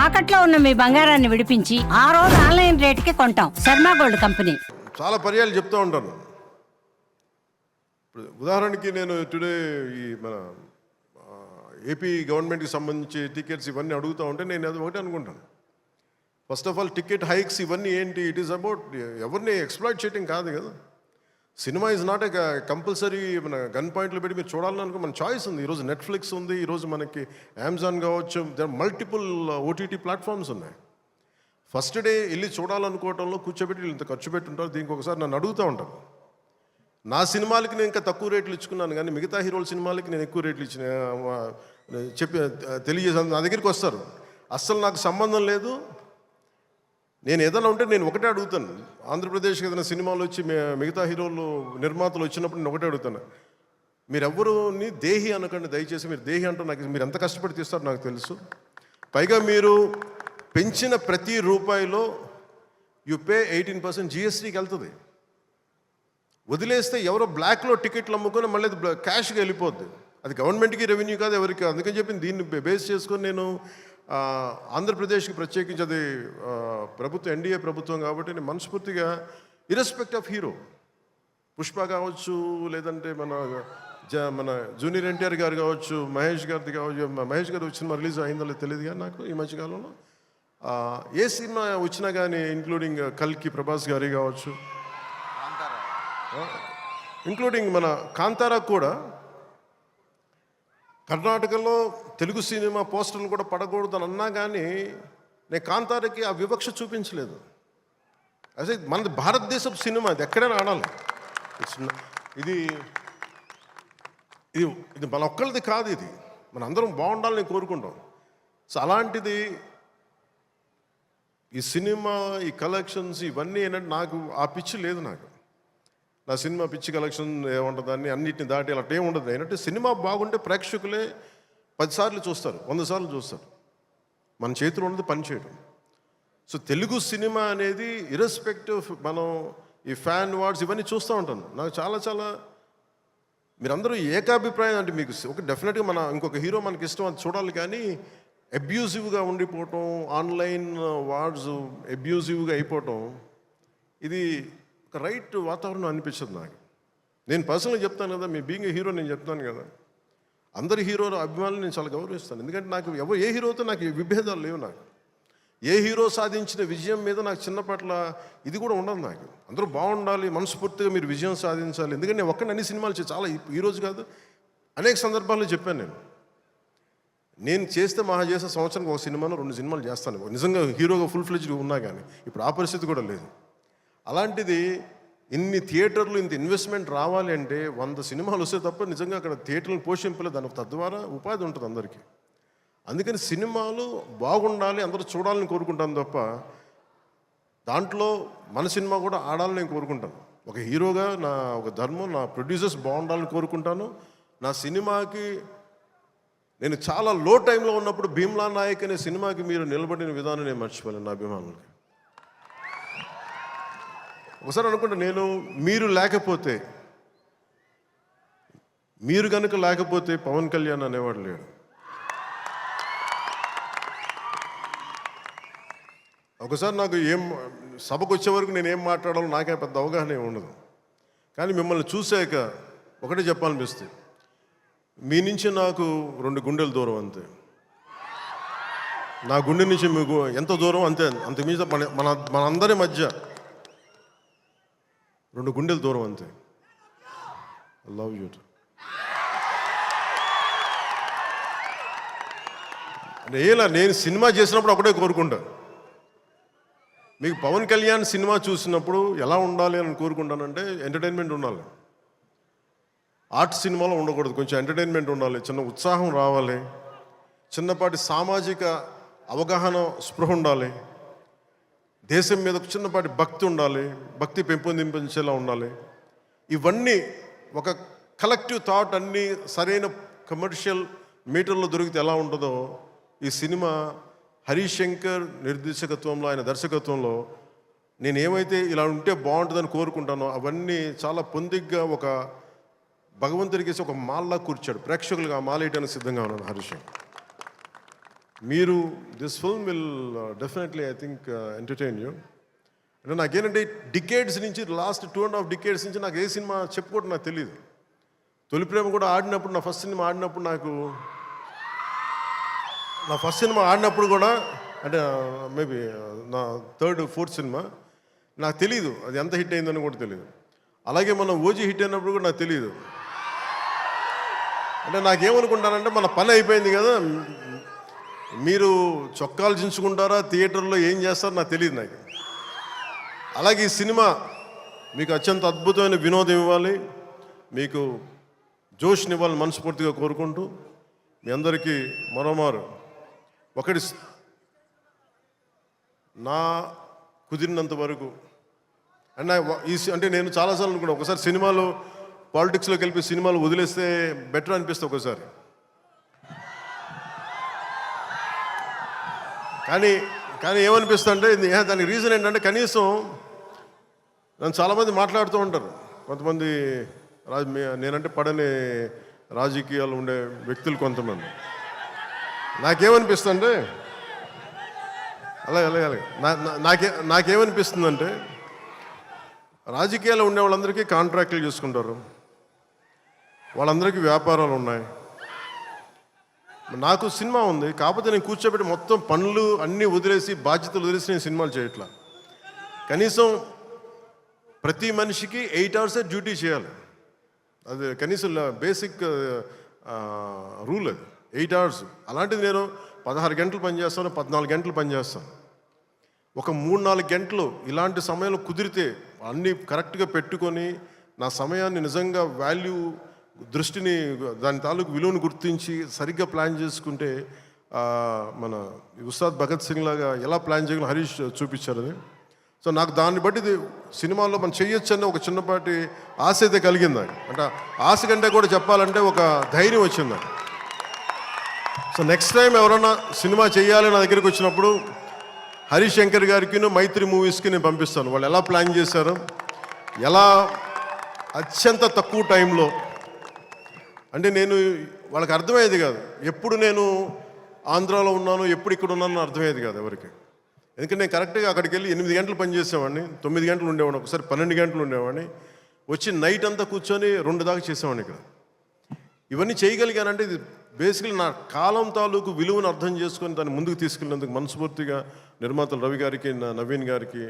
తాకట్లో ఉన్న మీ బంగారాన్ని విడిపించి ఆ రోజు ఆన్లైన్ రేటుకి కొంటాం. Sharma gold company. చాలా పర్యాలు చెప్తూ ఉంటాను. ఇప్పుడు ఉదాహరణకి నేను టుడే ఈ మన ఏపీ గవర్నమెంట్కి సంబంధించి టికెట్స్ ఇవన్నీ అడుగుతూ ఉంటే నేను అది ఒకటే అనుకుంటాను. First of all ticket hikes ఇవన్నీ ఏంటి? ఇట్ ఈస్ అబౌట్ ఎవరిని ఎక్స్ప్లాయిట్ చేయడం కాదు కదా. Cinema is not a compulsory మన గన్ పాయింట్లు పెట్టి మీరు చూడాలనుకో మన చాయిస్ ఉంది. ఈరోజు నెట్ఫ్లిక్స్ ఉంది, ఈరోజు మనకి అమెజాన్ కావచ్చు, దర్ మల్టిపుల్ ఓటీటీ ప్లాట్ఫామ్స్ ఉన్నాయి. ఫస్ట్ డే వెళ్ళి చూడాలనుకోవటంలో కూర్చోబెట్టి ఇంత ఖర్చు పెట్టుంటారు. దీనికి ఒకసారి నన్ను అడుగుతూ ఉంటాను. నా సినిమాలకి నేను ఇంకా తక్కువ రేట్లు ఇచ్చుకున్నాను, కానీ మిగతా హీరోల సినిమాలకి నేను ఎక్కువ రేట్లు ఇచ్చిన చెప్పి తెలియజేసాను. నా దగ్గరికి వస్తారు, అస్సలు నాకు సంబంధం లేదు. నేను ఏదైనా ఉంటే నేను ఒకటే అడుగుతాను. ఆంధ్రప్రదేశ్కి ఏదైనా సినిమాలు వచ్చి మిగతా హీరోలు నిర్మాతలు వచ్చినప్పుడు నేను ఒకటే అడుగుతాను, మీరెవ్వరూని దేహి అనకండి దయచేసి. మీరు దేహి అంటూ నాకు మీరు ఎంత కష్టపడి తీస్తారో నాకు తెలుసు. పైగా మీరు పెంచిన ప్రతి రూపాయిలో యు పే 18% జిఎస్టీకి వెళ్తుంది. వదిలేస్తే ఎవరో బ్లాక్లో టికెట్లు అమ్ముకొని మళ్ళీ అది క్యాష్గా వెళ్ళిపోద్ది. అది గవర్నమెంట్కి రెవెన్యూ కాదు, ఎవరికి. అందుకని చెప్పి దీన్ని బేస్ చేసుకొని నేను ఆంధ్రప్రదేశ్కి ప్రత్యేకించి అది ప్రభుత్వం ఎన్డీఏ ప్రభుత్వం కాబట్టి నేను మనస్ఫూర్తిగా ఇర్రెస్పెక్ట్ ఆఫ్ హీరో, పుష్ప కావచ్చు, లేదంటే మన జూనియర్ ఎన్టీఆర్ గారు కావచ్చు, మహేష్ గారిది కావచ్చు. మహేష్ గారు వచ్చిన రిలీజ్ అయిందో లేదు తెలియదు కానీ నాకు ఈ మధ్యకాలంలో ఏ సినిమా వచ్చినా కానీ ఇంక్లూడింగ్ కల్కి ప్రభాస్ గారి కావచ్చు, ఇంక్లూడింగ్ మన కాంతారా కూడా కర్ణాటకలో తెలుగు సినిమా పోస్టర్లు కూడా పడకూడదు అని అన్నా కానీ నేను కాంతారకి ఆ వివక్ష చూపించలేదు. అదే మనది భారతదేశపు సినిమా, ఇది ఎక్కడైనా ఆడాలి. ఇది ఇది ఇది మన ఒక్కరిది కాదు, ఇది మన అందరం బాగుండాలని కోరుకుంటాం. సో అలాంటిది ఈ సినిమా, ఈ కలెక్షన్స్ ఇవన్నీ ఏంటంటే నాకు ఆ పిచ్చి లేదు. నాకు నా సినిమా పిచ్చి కలెక్షన్ ఏముంటుందని అన్నిటిని దాటి అలా ఏం ఉండదు. ఏంటంటే సినిమా బాగుంటే ప్రేక్షకులే 10 సార్లు చూస్తారు, 100 సార్లు చూస్తారు. మన చేతిలో ఉన్నది పని చేయడం. సో తెలుగు సినిమా అనేది ఇర్రెస్పెక్టివ్ మనం ఈ ఫ్యాన్ వార్డ్స్ ఇవన్నీ చూస్తూ ఉంటాను. నాకు చాలా చాలా మీరందరూ ఏకాభిప్రాయం అంటే మీకు ఒక డెఫినెట్గా మన ఇంకొక హీరో మనకి ఇష్టం అది చూడాలి, కానీ అబ్యూజివ్గా ఉండిపోవటం, ఆన్లైన్ వార్డ్స్ అబ్యూజివ్గా అయిపోవటం, ఇది ఒక రైట్ వాతావరణం అనిపించదు నాకు. నేను పర్సనల్గా చెప్తాను కదా, మీ బీయింగ్ ఏ హీరో నేను చెప్తాను కదా, అందరి హీరోల అభిమానులు నేను చాలా గౌరవిస్తాను. ఎందుకంటే నాకు ఏ హీరోతో నాకు విభేదాలు లేవు. నాకు ఏ హీరో సాధించిన విజయం మీద నాకు చిన్నపట్ల ఇది కూడా ఉండదు. నాకు అందరూ బాగుండాలి, మనస్ఫూర్తిగా మీరు విజయం సాధించాలి. ఎందుకంటే నేను ఒక్కడిని అన్ని సినిమాలు చాలా ఈరోజు కాదు అనేక సందర్భాల్లో చెప్పాను. నేను చేస్తే మహా చేసే సంవత్సరానికి ఒక సినిమాను 2 సినిమాలు చేస్తాను, నిజంగా హీరోగా ఫుల్ ఫ్లెడ్జ్గా ఉన్నా కానీ. ఇప్పుడు ఆ పరిస్థితి కూడా లేదు. అలాంటిది ఇన్ని థియేటర్లు ఇంత ఇన్వెస్ట్మెంట్ రావాలి అంటే 100 సినిమాలు వస్తే తప్ప నిజంగా అక్కడ థియేటర్లను పోషింపలేదు. దానికి తద్వారా ఉపాధి ఉంటుంది అందరికీ. అందుకని సినిమాలు బాగుండాలి, అందరూ చూడాలని కోరుకుంటాను తప్ప దాంట్లో మన సినిమా కూడా ఆడాలని నేను కోరుకుంటాను. ఒక హీరోగా నా ఒక ధర్మం, నా ప్రొడ్యూసర్స్ బాగుండాలని కోరుకుంటాను. నా సినిమాకి నేను చాలా లో టైంలో ఉన్నప్పుడు భీమ్లా నాయక్ అనే సినిమాకి మీరు నిలబడిన విధానం నేను మర్చిపోలేను నా అభిమానులకి. ఒకసారి అనుకుంటా, నేను మీరు కనుక లేకపోతే పవన్ కళ్యాణ్ అనేవాడు లేడు. ఒకసారి నాకు సభకు వచ్చే వరకు నేను ఏం మాట్లాడాలో నాకే పెద్ద అవగాహన ఉండదు. కానీ మిమ్మల్ని చూశాక ఒకటే చెప్పాలనిపిస్తుంది, మీ నుంచి నాకు 2 గుండెల దూరం అంతే. నా గుండె నుంచి మీకు ఎంత దూరం అంతే, అంత మీద మనందరి మధ్య 2 గుండెల దూరం అంతే. I love you. నేను సినిమా చేసినప్పుడు ఒకటే కోరుకుంటా, మీకు పవన్ కళ్యాణ్ సినిమా చూసినప్పుడు ఎలా ఉండాలి అని కోరుకుంటానంటే ఎంటర్టైన్మెంట్ ఉండాలి. ఆర్ట్ సినిమాలో ఉండకూడదు, కొంచెం ఎంటర్టైన్మెంట్ ఉండాలి, చిన్న ఉత్సాహం రావాలి, చిన్నపాటి సామాజిక అవగాహన స్పృహ ఉండాలి, దేశం మీద చిన్నపాటి భక్తి ఉండాలి, భక్తి పెంపొందించేలా ఉండాలి. ఇవన్నీ ఒక కలెక్టివ్ థాట్ అన్నీ సరైన కమర్షియల్ మీటర్లో దొరికితే ఎలా ఉంటుందో ఈ సినిమా హరీష్ శంకర్ నిర్దేశకత్వంలో, ఆయన దర్శకత్వంలో నేను ఏమైతే ఇలా ఉంటే బాగుంటుందని కోరుకుంటానో అవన్నీ చాలా పొందిగ్గా ఒక భగవంతుడికి ఒక మాల్లా కూర్చాడు. ప్రేక్షకులుగా ఆ మాల వేయడానికి సిద్ధంగా ఉన్నాను హరీష్. మీరు this film will definitely I think entertain you. అంటే నాకేంటంటే డికేడ్స్ నుంచి లాస్ట్ 2.5 డికేడ్స్ నుంచి నాకు ఏ సినిమా చెప్పుకోవడం నాకు తెలియదు. తొలి ప్రేమ కూడా ఆడినప్పుడు నా ఫస్ట్ సినిమా ఆడినప్పుడు కూడా అంటే మేబీ నా 3rd 4th సినిమా నాకు తెలియదు అది ఎంత హిట్ అయిందని కూడా తెలియదు. అలాగే మన ఓజీ హిట్ అయినప్పుడు కూడా నాకు తెలియదు. అంటే నాకేమనుకుంటానంటే మన పని అయిపోయింది కదా, మీరు చొక్కాలు చించుకుంటారా థియేటర్లో ఏం చేస్తారో నాకు తెలియదు నాకు. అలాగే ఈ సినిమా మీకు అత్యంత అద్భుతమైన వినోదం ఇవ్వాలి, మీకు జోష్నివ్వాలని మనస్ఫూర్తిగా కోరుకుంటూ మీ అందరికీ మరోమారు ఒకటి నా కుదిరినంత వరకు అంటే నేను చాలాసార్లు అనుకున్నాను ఒకసారి సినిమాలో పాలిటిక్స్లోకి వెళ్ళి సినిమాలు వదిలేస్తే బెటర్ అనిపిస్తుంది ఒకసారి. కానీ ఏమనిపిస్తుంది అంటే దానికి రీజన్ ఏంటంటే కనీసం నన్ను చాలామంది మాట్లాడుతూ ఉంటారు, కొంతమంది నేనంటే పడని రాజకీయాలు ఉండే వ్యక్తులు కొంతమంది. నాకేమనిపిస్తుందంటే అలాగే నాకేమనిపిస్తుందంటే రాజకీయాలు ఉండే వాళ్ళందరికీ కాంట్రాక్టులు చేసుకుంటారు, వాళ్ళందరికీ వ్యాపారాలు ఉన్నాయి. నాకు సినిమా ఉంది, కాకపోతే నేను కూర్చోబెట్టి మొత్తం పనులు అన్నీ వదిలేసి బాధ్యతలు వదిలేసి నేను సినిమాలు చేయట్లా. కనీసం ప్రతి మనిషికి 8 hours డ్యూటీ చేయాలి, అది కనీసం బేసిక్ రూల్ అది 8 hours. అలాంటిది నేను 16 గంటలు పనిచేస్తాను, 14 గంటలు పనిచేస్తాను. ఒక 3-4 గంటలు ఇలాంటి సమయంలో కుదిరితే అన్నీ కరెక్ట్గా పెట్టుకొని నా సమయాన్ని నిజంగా దృష్టిని దాని తాలూకు విలువను గుర్తించి సరిగ్గా ప్లాన్ చేసుకుంటే మన ఉస్తాద్ భగత్ సింగ్ లాగా ఎలా ప్లాన్ చేయగలం హరీష్ చూపించారు అది. సో నాకు దాన్ని బట్టి సినిమాలో మనం చేయొచ్చు అనే ఒక చిన్నపాటి ఆశ అయితే కలిగింది నాకు. అంటే ఆశ కంటే కూడా చెప్పాలంటే ఒక ధైర్యం వచ్చింది నాకు. సో నెక్స్ట్ టైం ఎవరైనా సినిమా చేయాలి నా దగ్గరికి వచ్చినప్పుడు హరీష్ శంకర్ గారికి మైత్రి మూవీస్కి నేను పంపిస్తాను. వాళ్ళు ఎలా ప్లాన్ చేశారు, ఎలా అత్యంత తక్కువ టైంలో, అంటే నేను వాళ్ళకి అర్థమయ్యేది కాదు ఎప్పుడు నేను ఆంధ్రాలో ఉన్నాను ఎప్పుడు ఇక్కడ ఉన్నాను అర్థమయ్యేది కాదు ఎవరికి. ఎందుకంటే నేను కరెక్ట్గా అక్కడికి వెళ్ళి 8 గంటలు పనిచేసేవాడిని, 9 గంటలు ఉండేవాడిని, ఒకసారి 12 గంటలు ఉండేవాడిని, వచ్చి నైట్ అంతా కూర్చొని 2 దాకా చేసేవాడిని ఇక్కడ. ఇవన్నీ చేయగలిగానంటే ఇది బేసికలీ నా కాలం తాలూకు విలువను అర్థం చేసుకొని దాన్ని ముందుకు తీసుకెళ్ళినందుకు మనస్ఫూర్తిగా నిర్మాతలు రవి గారికి, నవీన్ గారికి,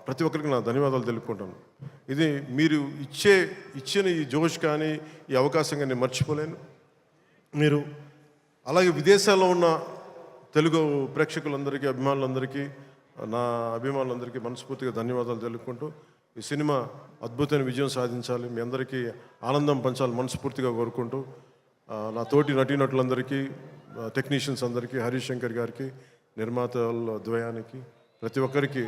ప్రతి ఒక్కరికి నా ధన్యవాదాలు తెలుపుకుంటాను. ఇది మీరు ఇచ్చిన ఈ జోష్ కానీ ఈ అవకాశం కానీ నేను మర్చిపోలేను. మీరు అలాగే విదేశాల్లో ఉన్న తెలుగు ప్రేక్షకులందరికీ, అభిమానులందరికీ, నా అభిమానులందరికీ మనస్ఫూర్తిగా ధన్యవాదాలు తెలుపుకుంటూ ఈ సినిమా అద్భుతమైన విజయం సాధించాలి, మీ అందరికీ ఆనందం పంచాలి మనస్ఫూర్తిగా కోరుకుంటూ నా తోటి నటీనటులందరికీ, టెక్నీషియన్స్ అందరికీ, హరీష్ శంకర్ గారికి, నిర్మాతల ద్వయానికి, ప్రతి ఒక్కరికి